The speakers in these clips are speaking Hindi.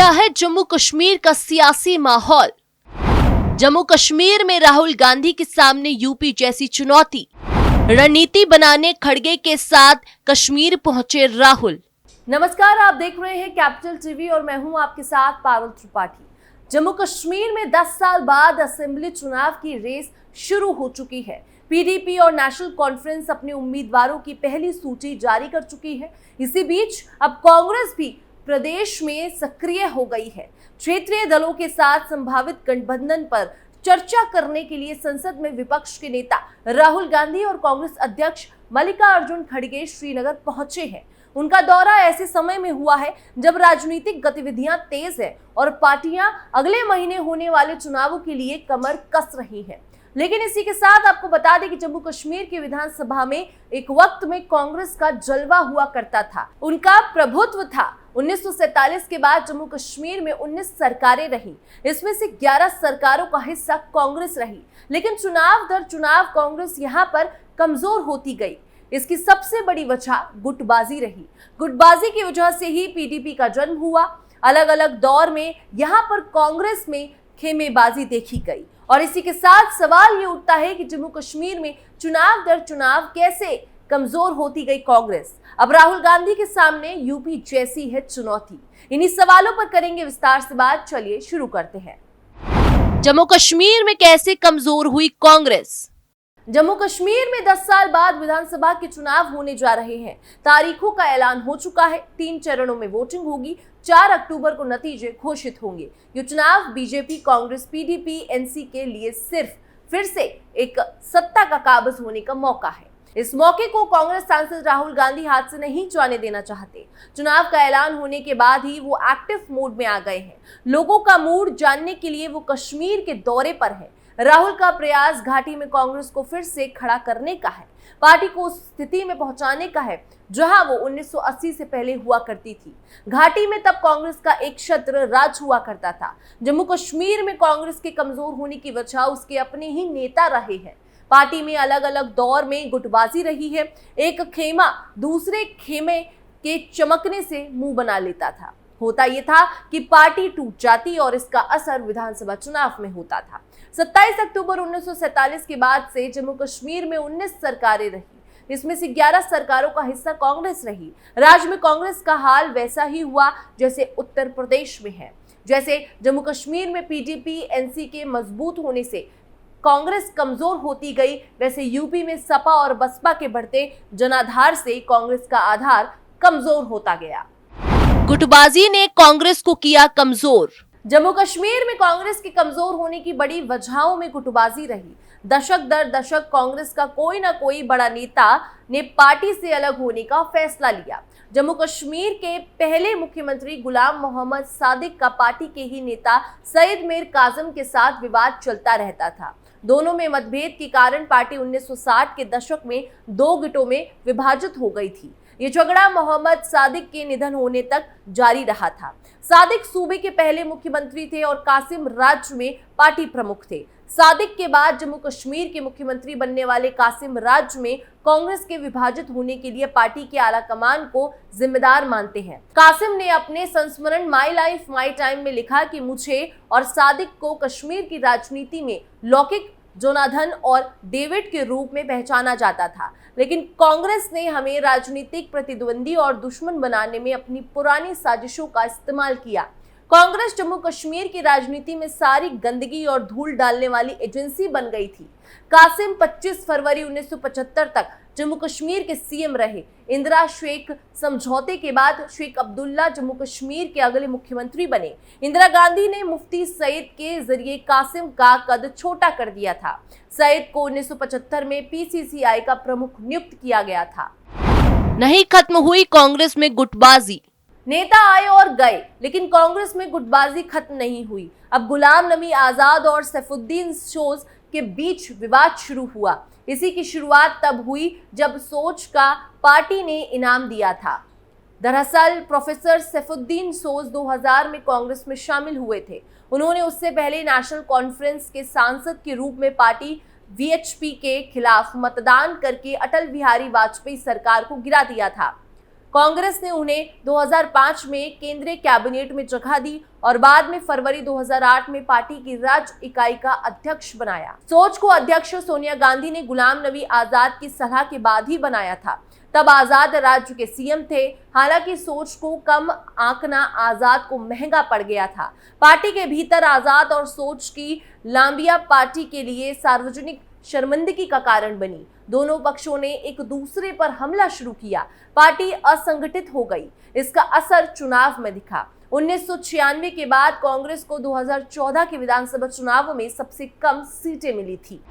क्या है जम्मू कश्मीर का सियासी माहौल। जम्मू कश्मीर में राहुल गांधी के सामने यूपी जैसी चुनौती। रणनीति बनाने खड़गे के साथ कश्मीर पहुंचे राहुल। नमस्कार, आप देख रहे हैं कैपिटल टीवी और मैं हूं आपके साथ पारुल त्रिपाठी। जम्मू कश्मीर में 10 साल बाद असेंबली चुनाव की रेस शुरू हो चुकी है। पीडीपी और नेशनल कॉन्फ्रेंस अपने उम्मीदवारों की पहली सूची जारी कर चुकी है। इसी बीच अब कांग्रेस भी प्रदेश में सक्रिय हो गई है। क्षेत्रीय दलों के साथ संभावित गठबंधन पर चर्चा करने के लिए संसद में विपक्ष के नेता राहुल गांधी और कांग्रेस अध्यक्ष मल्लिकार्जुन खड़गे श्रीनगर पहुंचे हैं। उनका दौरा ऐसे समय में हुआ है जब राजनीतिक गतिविधियां तेज है और पार्टियां अगले महीने होने वाले चुनावों के लिए कमर कस रही हैं। लेकिन इसी के साथ आपको बता दें कि जम्मू कश्मीर की विधानसभा में एक वक्त में कांग्रेस का जलवा हुआ करता था, उनका प्रभुत्व था। 1947 के बाद जम्मू कश्मीर में 19 सरकारें रही, इसमें से 11 सरकारों का हिस्सा कांग्रेस रही। लेकिन चुनाव दर चुनाव कांग्रेस यहां पर कमजोर होती गई। इसकी सबसे बड़ी वजह गुटबाजी रही। गुटबाजी की वजह से ही पीडीपी का जन्म हुआ। अलग अलग दौर में यहां पर कांग्रेस में खेमेबाजी देखी गई और इसी के साथ सवाल ये उठता है कि जम्मू कश्मीर में चुनाव दर चुनाव कैसे कमजोर होती गई कांग्रेस। अब राहुल गांधी के सामने यूपी जैसी है चुनौती। इन्हीं सवालों पर करेंगे विस्तार से बात। चलिए शुरू करते हैं। जम्मू कश्मीर में कैसे कमजोर हुई कांग्रेस। जम्मू कश्मीर में 10 साल बाद विधानसभा के चुनाव होने जा रहे हैं। तारीखों का ऐलान हो चुका है। 3 चरणों में वोटिंग होगी। 4 अक्टूबर को नतीजे घोषित होंगे। ये चुनाव बीजेपी, कांग्रेस, पीडीपी, एनसी के लिए सिर्फ फिर से एक सत्ता का काबिज होने का मौका है। इस मौके को कांग्रेस सांसद राहुल गांधी हाथ से नहीं जाने देना चाहते। चुनाव का ऐलान होने के बाद ही वो एक्टिव मोड में आ गए हैं। लोगों का मूड जानने के लिए वो कश्मीर के दौरे पर है। राहुल का प्रयास घाटी में कांग्रेस को फिर से खड़ा करने का है, पार्टी को उस स्थिति में पहुंचाने का है जहां वो 1980 से पहले हुआ करती थी। घाटी में तब कांग्रेस का एक छत्र राज हुआ करता था। जम्मू कश्मीर में कांग्रेस के कमजोर होने की वजह उसके अपने ही नेता रहे हैं। पार्टी में अलग अलग दौर में गुटबाजी रही है। एक खेमा दूसरे खेमे के चमकने से मुंह बना लेता था। होता यह था कि पार्टी टूट जाती और इसका असर विधानसभा चुनाव में होता था। 27 अक्टूबर 1947 के बाद से जम्मू कश्मीर में 19 सरकारें रही, इसमें से 11 सरकारों का हिस्सा कांग्रेस रही। राज्य में कांग्रेस का हाल वैसा ही हुआ जैसे उत्तर प्रदेश में है। जैसे जम्मू कश्मीर में पीडीपी, एनसी के मजबूत होने से कांग्रेस कमजोर होती गई, वैसे यूपी में सपा और बसपा के बढ़ते जनाधार से कांग्रेस का आधार कमजोर होता गया। गुटबाजी ने कांग्रेस को किया कमजोर। जम्मू कश्मीर में कांग्रेस के कमजोर होने की बड़ी वजहों में गुटबाजी रही। दशक दर दशक कांग्रेस का कोई ना कोई बड़ा नेता ने पार्टी से अलग होने का फैसला लिया। जम्मू कश्मीर के पहले मुख्यमंत्री गुलाम मोहम्मद सादिक का पार्टी के ही नेता सईद मीर कासिम के साथ विवाद चलता रहता था। दोनों में मतभेद के कारण पार्टी 1960 के दशक में 2 गुटों में विभाजित हो गई थी। ये झगड़ा मोहम्मद सादिक के निधन होने तक जारी रहा था। सादिक सूबे के पहले मुख्यमंत्री थे और कासिम राज्य में पार्टी प्रमुख थे। सादिक के बाद जम्मू कश्मीर के मुख्यमंत्री बनने वाले कासिम राज्य में कांग्रेस के विभाजित होने के लिए पार्टी के आला कमान को जिम्मेदार मानते हैं। कासिम ने अपने संस्मरण माई लाइफ माई टाइम में लिखा कि मुझे और सादिक को कश्मीर की राजनीति में लौकिक जोनाथन और डेविड के रूप में पहचाना जाता था, लेकिन कांग्रेस ने हमें राजनीतिक प्रतिद्वंदी और दुश्मन बनाने में अपनी पुरानी साजिशों का इस्तेमाल किया। कांग्रेस जम्मू कश्मीर की राजनीति में सारी गंदगी और धूल डालने वाली एजेंसी बन गई थी। कासिम 25 फरवरी 1975 तक जम्मू कश्मीर के सीएम रहे। इंदिरा शेख समझौते के बाद शेख अब्दुल्ला जम्मू कश्मीर के अगले मुख्यमंत्री बने। इंदिरा गांधी ने मुफ्ती सईद के जरिए कासिम का कद छोटा कर दिया था। सईद को 1975 में पीसीसीआई का प्रमुख नियुक्त किया गया था। नहीं खत्म हुई कांग्रेस में गुटबाजी। नेता आए और गए, लेकिन कांग्रेस में गुटबाजी खत्म नहीं हुई। अब गुलाम नबी आजाद और सैफुद्दीन सोज के बीच विवाद शुरू हुआ। इसी की शुरुआत तब हुई जब सोच का पार्टी ने इनाम दिया था। दरअसल प्रोफेसर सैफुद्दीन सोज 2000 में कांग्रेस में शामिल हुए थे। उन्होंने उससे पहले नेशनल कॉन्फ्रेंस के सांसद के रूप में पार्टी वीएचपी के खिलाफ मतदान करके अटल बिहारी वाजपेयी सरकार को गिरा दिया था। कांग्रेस ने उन्हें 2005 में केंद्रीय कैबिनेट में जगह दी और बाद में फरवरी 2008 में पार्टी की राज्य इकाई का अध्यक्ष बनाया। सोच को अध्यक्ष सोनिया गांधी ने गुलाम नबी आजाद की सलाह के बाद ही बनाया था। तब आजाद राज्य के सीएम थे। हालांकि सोच को कम आंकना आजाद को महंगा पड़ गया था। पार्टी के भीतर आजाद और सोच की लांबिया पार्टी के लिए सार्वजनिक शर्मिंदगी का कारण बनी। दोनों पक्षों ने एक दूसरे पर हमला शुरू किया। पार्टी असंगठित हो गई। इसका असर चुनाव में दिखा। 1996 के बाद कांग्रेस को 2014 के विधानसभा चुनाव में सबसे कम सीटें मिली थी।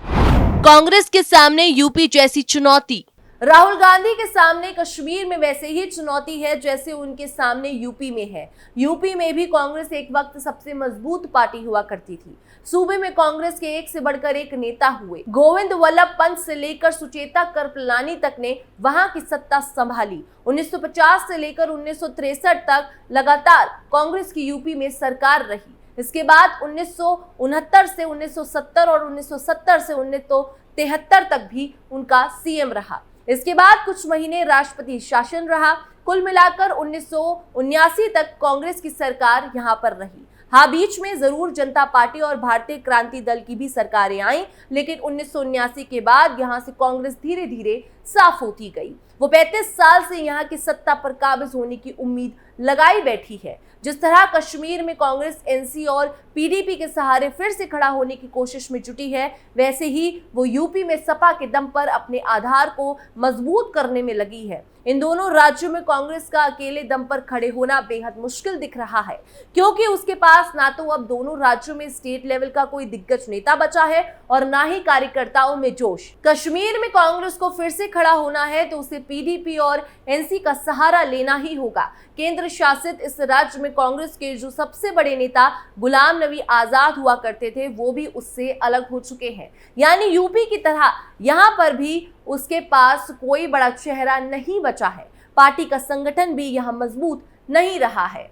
कांग्रेस के सामने यूपी जैसी चुनौती। राहुल गांधी के सामने कश्मीर में वैसे ही चुनौती है जैसे उनके सामने यूपी में है। यूपी में भी कांग्रेस एक वक्त सबसे मजबूत पार्टी हुआ करती थी। सूबे में कांग्रेस के एक से बढ़कर एक नेता हुए। गोविंद वल्लभ पंत से लेकर सुचेता कृपलानी तक ने वहां की सत्ता संभाली। 1950 से लेकर 1963 तक लगातार कांग्रेस की यूपी में सरकार रही। इसके बाद 1969 से 1970 और 1970 से 1973 तक भी उनका सीएम रहा। इसके बाद कुछ महीने राष्ट्रपति शासन रहा। कुल मिलाकर 1979 तक कांग्रेस की सरकार यहां पर रही। हाँ, बीच में जरूर जनता पार्टी और भारतीय क्रांति दल की भी सरकारें आईं, लेकिन 1979 के बाद यहां से कांग्रेस धीरे धीरे साफ होती गई। वो 35 साल से यहाँ की सत्ता पर काबिज होने की उम्मीद लगाई बैठी है। जिस तरह कश्मीर में कांग्रेस एनसी और पीडीपी के सहारे फिर से खड़ा होने की कोशिश में जुटी है, वैसे ही वो यूपी में सपा के दम पर अपने आधार को मजबूत करने में लगी है। इन दोनों राज्यों में कांग्रेस का अकेले दम पर खड़े होना बेहद मुश्किल दिख रहा है, क्योंकि उसके पास ना तो अब दोनों राज्यों में स्टेट लेवल का कोई दिग्गज नेता बचा है और ना ही कार्यकर्ताओं में जोश। कश्मीर में कांग्रेस को फिर से खड़ा होना है तो उसे पीडीपी और एनसी का सहारा लेना ही होगा। केंद्र शासित इस राज्य में कांग्रेस के जो सबसे बड़े नेता गुलाम नबी आजाद हुआ करते थे, वो भी उससे अलग हो चुके हैं। यानी यूपी की तरह यहाँ पर भी उसके पास कोई बड़ा चेहरा नहीं बचा है। पार्टी का संगठन भी यहाँ मजबूत नहीं रहा है।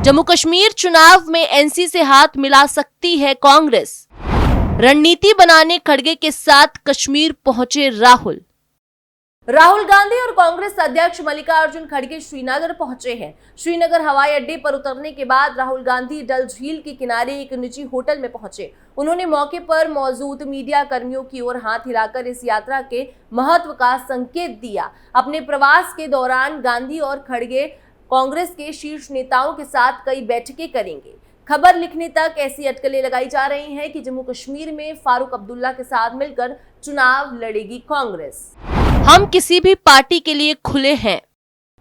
जम्मू कश्मीर चुनाव में एनसी से हाथ मिला सकती है कांग्रेस। रणनीति बनाने खड़गे के साथ कश्मीर पहुंचे राहुल। राहुल गांधी और कांग्रेस अध्यक्ष मल्लिकार्जुन खड़गे श्रीनगर पहुंचे हैं। श्रीनगर हवाई अड्डे पर उतरने के बाद राहुल गांधी डल झील के किनारे एक निजी होटल में पहुंचे। उन्होंने मौके पर मौजूद मीडिया कर्मियों की ओर हाथ हिलाकर इस यात्रा के महत्व का संकेत दिया। अपने प्रवास के दौरान गांधी और खड़गे कांग्रेस के शीर्ष नेताओं के साथ कई बैठकें करेंगे। खबर लिखने तक ऐसी अटकलें लगाई जा रही हैं कि जम्मू कश्मीर में फारूक अब्दुल्ला के साथ मिलकर चुनाव लड़ेगी कांग्रेस। हम किसी भी पार्टी के लिए खुले हैं।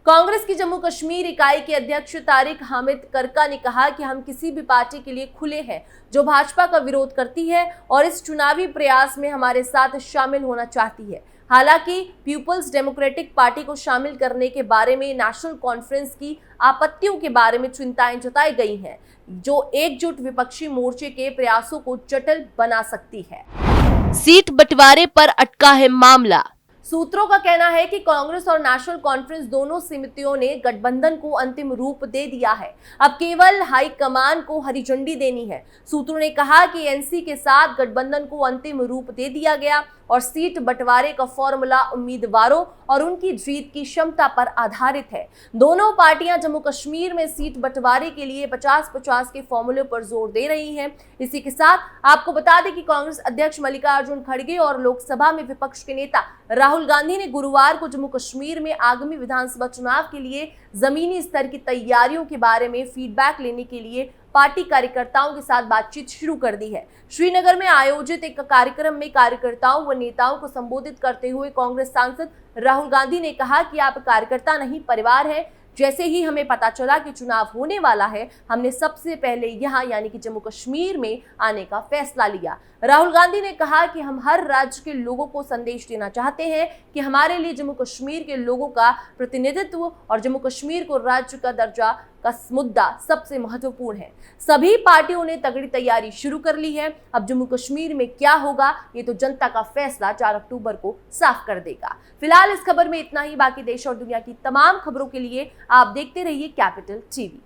कांग्रेस की जम्मू कश्मीर इकाई के अध्यक्ष तारिक हामिद करका ने कहा कि हम किसी भी पार्टी के लिए खुले हैं जो भाजपा का विरोध करती है और इस चुनावी प्रयास में हमारे साथ शामिल होना चाहती है। हालांकि पीपुल्स डेमोक्रेटिक पार्टी को शामिल करने के बारे में नेशनल कॉन्फ्रेंस की आपत्तियों के बारे में चिंताएं जताई गई हैं, जो एकजुट विपक्षी मोर्चे के प्रयासों को जटिल बना सकती है। सीट बंटवारे पर अटका है मामला। सूत्रों का कहना है कि कांग्रेस और नेशनल कॉन्फ्रेंस दोनों समितियों ने गठबंधन को अंतिम रूप दे दिया है। अब केवल हाईकमान को हरी झंडी देनी है। सूत्रों ने कहा कि एनसी के साथ गठबंधन को अंतिम रूप दे दिया गया और सीट बंटवारे का फॉर्मूला उम्मीदवारों और उनकी जीत की क्षमता पर आधारित है। दोनों पार्टियां जम्मू कश्मीर में सीट बंटवारे के लिए 50-50 के फॉर्मूले पर जोर दे रही हैं। इसी के साथ आपको बता दें कि कांग्रेस अध्यक्ष मल्लिकार्जुन खड़गे और लोकसभा में विपक्ष के नेता राहुल गांधी ने गुरुवार को जम्मू कश्मीर में आगामी विधानसभा चुनाव के लिए जमीनी स्तर की तैयारियों के बारे में फीडबैक लेने के लिए पार्टी कार्यकर्ताओं के साथ बातचीत शुरू कर दी है। श्रीनगर में आयोजित एक कार्यक्रम में कार्यकर्ताओं व नेताओं को संबोधित करते हुए कांग्रेस सांसद राहुल गांधी ने कहा कि आप कार्यकर्ता नहीं, परिवार है। जैसे ही हमें पता चला कि चुनाव होने वाला है, हमने सबसे पहले यहाँ यानी कि जम्मू कश्मीर में आने का फैसला लिया। राहुल गांधी ने कहा कि हम हर राज्य के लोगों को संदेश देना चाहते हैं कि हमारे लिए जम्मू कश्मीर के लोगों का प्रतिनिधित्व और जम्मू कश्मीर को राज्य का दर्जा का मुद्दा सबसे महत्वपूर्ण है। सभी पार्टियों ने तगड़ी तैयारी शुरू कर ली है। अब जम्मू कश्मीर में क्या होगा, ये तो जनता का फैसला 4 अक्टूबर को साफ कर देगा। फिलहाल इस खबर में इतना ही। बाकी देश और दुनिया की तमाम खबरों के लिए आप देखते रहिए कैपिटल टीवी।